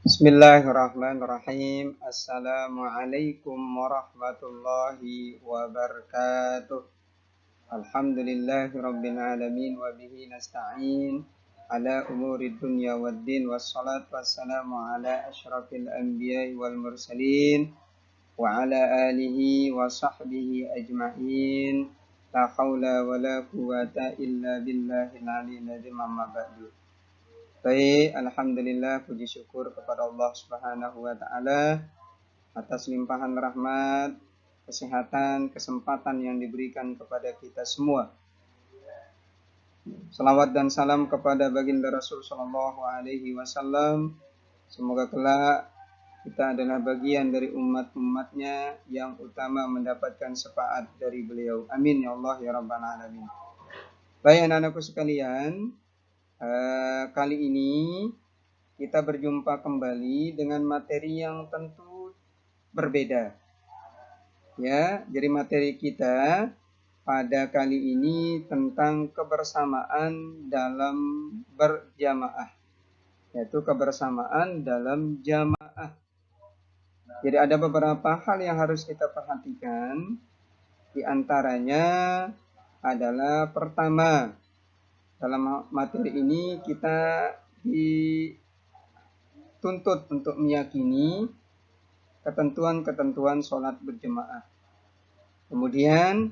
Bismillahirrahmanirrahim. Assalamualaikum warahmatullahi wabarakatuh. Alhamdulillahi rabbil alamin wa bihi nasta'in ala umuri dunya waddin wassalatu wassalamu ala asyrafil anbiya'i wal mursalin wa ala alihi wa sahbihi ajma'in. La haula wa la quwata illa billahil aliyyil azim, amma ba'du. Baik, alhamdulillah, puji syukur kepada Allah Subhanahu wa taala atas limpahan rahmat, kesehatan, kesempatan yang diberikan kepada kita semua. Salawat dan salam kepada baginda Rasul sallallahu alaihi wasallam. Semoga kelak kita adalah bagian dari umat-umatnya yang utama mendapatkan syafaat dari beliau. Amin ya Allah ya rabbal alamin. Baik anak-anakku sekalian, kali ini kita berjumpa kembali dengan materi yang tentu berbeda. Ya, jadi materi kita pada kali ini tentang kebersamaan dalam berjamaah, yaitu kebersamaan dalam jamaah. Jadi ada beberapa hal yang harus kita perhatikan. Di antaranya adalah pertama, dalam materi ini kita dituntut untuk meyakini ketentuan-ketentuan sholat berjamaah. Kemudian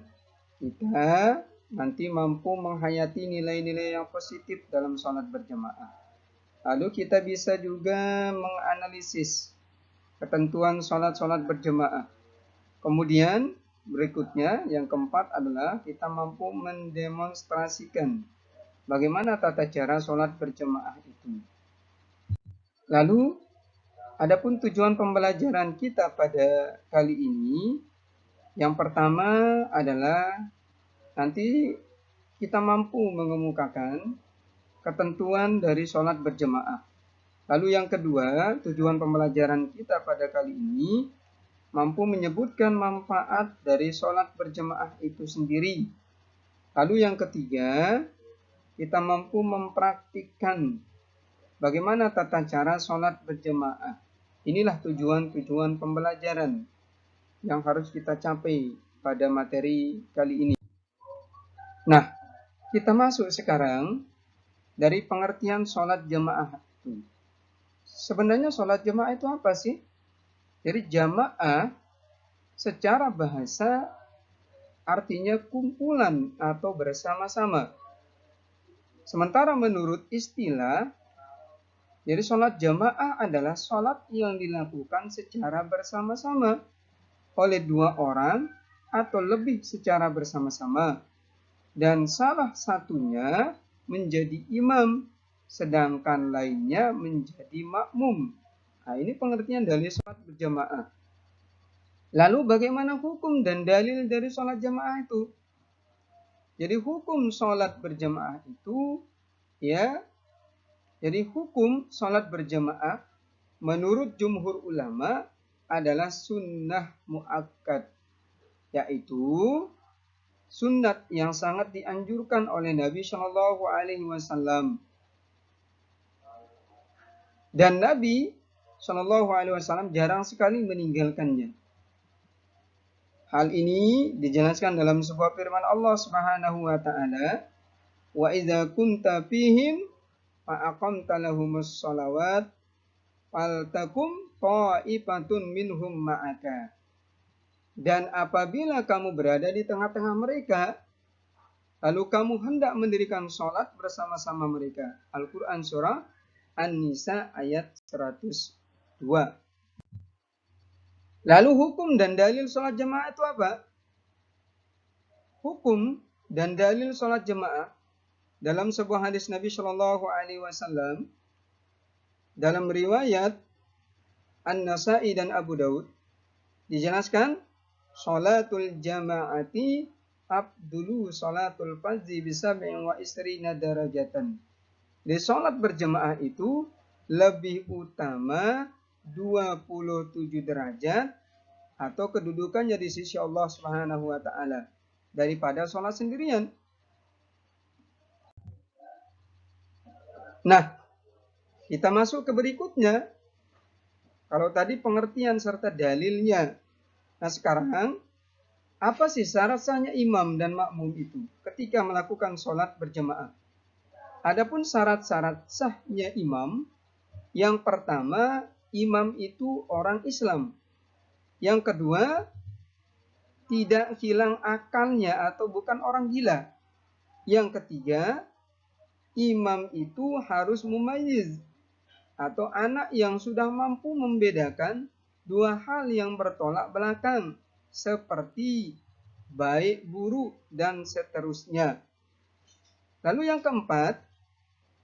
kita nanti mampu menghayati nilai-nilai yang positif dalam sholat berjamaah. Lalu kita bisa juga menganalisis ketentuan sholat-sholat berjamaah. Kemudian berikutnya yang keempat adalah kita mampu mendemonstrasikan bagaimana tata cara sholat berjamaah itu. Lalu, adapun tujuan pembelajaran kita pada kali ini, yang pertama adalah nanti kita mampu mengemukakan ketentuan dari sholat berjamaah. Lalu yang kedua, tujuan pembelajaran kita pada kali ini mampu menyebutkan manfaat dari sholat berjamaah itu sendiri. Lalu yang ketiga, kita mampu mempraktikkan bagaimana tata cara sholat berjamaah. Inilah tujuan-tujuan pembelajaran yang harus kita capai pada materi kali ini. Nah, kita masuk sekarang dari pengertian sholat jamaah itu. Sebenarnya sholat jamaah itu apa sih? Jadi jamaah secara bahasa artinya kumpulan atau bersama-sama. Sementara menurut istilah, jadi sholat jamaah adalah sholat yang dilakukan secara bersama-sama oleh dua orang atau lebih secara bersama-sama. Dan salah satunya menjadi imam, sedangkan lainnya menjadi makmum. Nah, ini pengertian dari sholat berjamaah. Lalu bagaimana hukum dan dalil dari sholat jamaah itu? Jadi hukum sholat berjamaah itu, ya, jadi hukum sholat berjamaah menurut jumhur ulama adalah sunnah muakkad, yaitu sunnat yang sangat dianjurkan oleh Nabi Shallallahu Alaihi Wasallam. Dan Nabi Shallallahu Alaihi Wasallam jarang sekali meninggalkannya. Hal ini dijelaskan dalam sebuah firman Allah Subhanahu wa taala, "Wa idza kunta fihim fa aqamta lahumus shalawat faltakum ta'ifatun minhum ma'aka." Dan apabila kamu berada di tengah-tengah mereka, lalu kamu hendak mendirikan sholat bersama-sama mereka. Al-Quran surah An-Nisa ayat 102. Lalu hukum dan dalil sholat jamaah itu apa? Hukum dan dalil sholat jamaah dalam sebuah hadis Nabi Shallallahu Alaihi Wasallam dalam riwayat An-Nasai dan Abu Daud dijelaskan, sholatul jamaati abdulu sholatul fardhi bisab'in wa isrina darajatan. Di sholat berjamaah itu lebih utama 27 derajat atau kedudukannya di sisi Allah Subhanahu wa taala daripada sholat sendirian. Nah, kita masuk ke berikutnya. Kalau tadi pengertian serta dalilnya. Nah sekarang, apa sih syarat sahnya imam dan makmum itu ketika melakukan sholat berjamaah? Adapun syarat-syarat sahnya imam, yang pertama, imam itu orang Islam. Yang kedua, tidak hilang akalnya atau bukan orang gila. Yang ketiga, imam itu harus mumayyiz atau anak yang sudah mampu membedakan dua hal yang bertolak belakang seperti baik, buruk, dan seterusnya. Lalu yang keempat,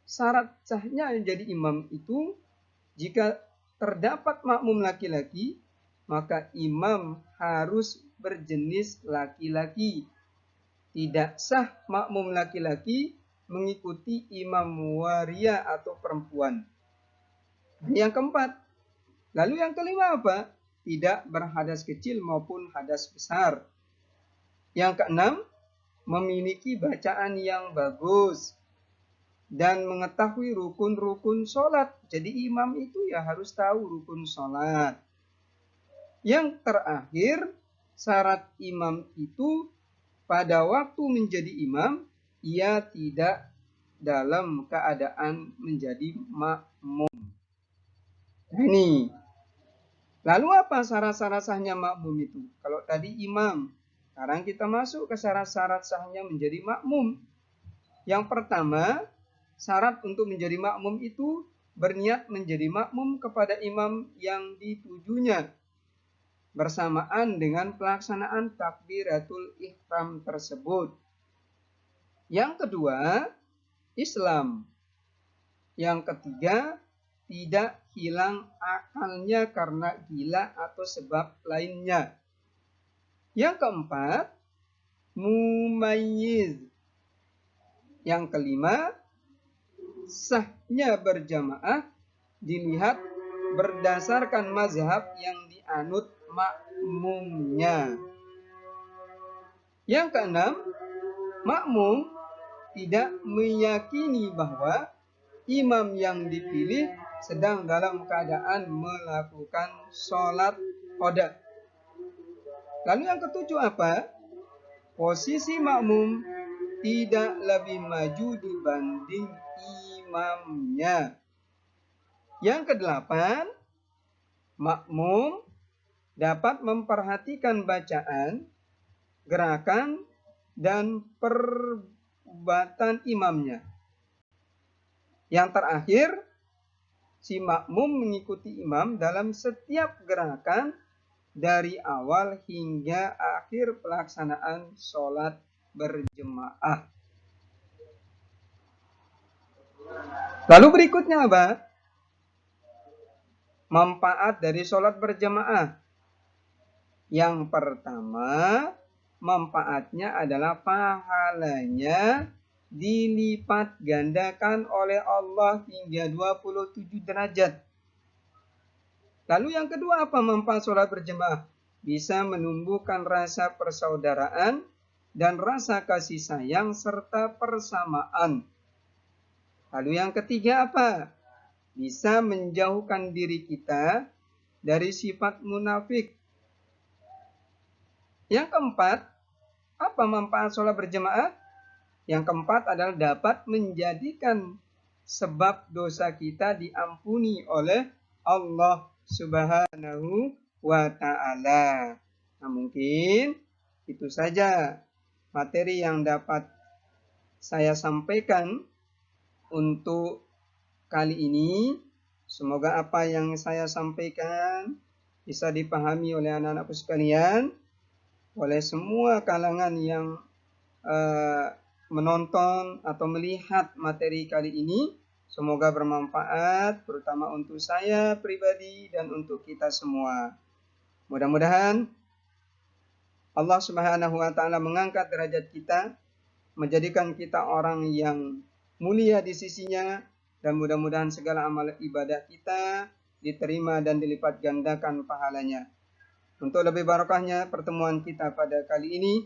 syarat sahnya jadi imam itu jika terdapat makmum laki-laki, maka imam harus berjenis laki-laki. Tidak sah makmum laki-laki mengikuti imam waria atau perempuan. Yang keempat, lalu yang kelima apa? Tidak berhadas kecil maupun hadas besar. Yang keenam, memiliki bacaan yang bagus dan mengetahui rukun-rukun sholat. Jadi imam itu ya harus tahu rukun sholat. Yang terakhir, syarat imam itu pada waktu menjadi imam, ia tidak dalam keadaan menjadi makmum. Nah, ini. Lalu apa syarat-syarat sahnya makmum itu? Kalau tadi imam, sekarang kita masuk ke syarat-syarat sahnya menjadi makmum. Yang pertama, syarat untuk menjadi makmum itu berniat menjadi makmum kepada imam yang ditujunya bersamaan dengan pelaksanaan takbiratul ihram tersebut. Yang kedua, Islam. Yang ketiga, tidak hilang akalnya karena gila atau sebab lainnya. Yang keempat, mumayyiz. Yang kelima, sahnya berjamaah dilihat berdasarkan mazhab yang dianut makmumnya. Yang keenam, makmum tidak meyakini bahwa imam yang dipilih sedang dalam keadaan melakukan sholat qada. Lalu yang ketujuh apa? Posisi makmum tidak lebih maju dibanding imamnya. Yang kedelapan, makmum dapat memperhatikan bacaan, gerakan, dan perbuatan imamnya. Yang terakhir, si makmum mengikuti imam dalam setiap gerakan dari awal hingga akhir pelaksanaan sholat berjemaah. Lalu berikutnya apa? Manfaat dari sholat berjemaah. Yang pertama, manfaatnya adalah pahalanya dilipat gandakan oleh Allah hingga 27 derajat. Lalu yang kedua apa manfaat sholat berjemaah? Bisa menumbuhkan rasa persaudaraan dan rasa kasih sayang serta persamaan. Lalu yang ketiga apa? Bisa menjauhkan diri kita dari sifat munafik. Yang keempat, apa manfaat sholat berjemaah? Yang keempat adalah dapat menjadikan sebab dosa kita diampuni oleh Allah Subhanahu wa ta'ala. Nah, mungkin itu saja materi yang dapat saya sampaikan untuk kali ini. Semoga apa yang saya sampaikan bisa dipahami oleh anak-anakku sekalian, oleh semua kalangan yang menonton atau melihat materi kali ini. Semoga bermanfaat, terutama untuk saya pribadi dan untuk kita semua. Mudah-mudahan Allah Subhanahu wa ta'ala mengangkat derajat kita, menjadikan kita orang yang mulia di sisinya, dan mudah-mudahan segala amal ibadah kita diterima dan dilipat gandakan pahalanya. Untuk lebih barokahnya pertemuan kita pada kali ini,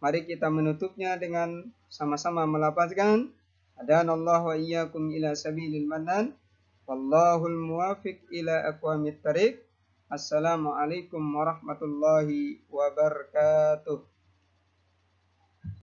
mari kita menutupnya dengan sama-sama melafazkan hadanallahu wa iyyakum ila sabilil manan Wallahul muwafiq ila aqwamit thariq. Assalamualaikum warahmatullahi wabarakatuh.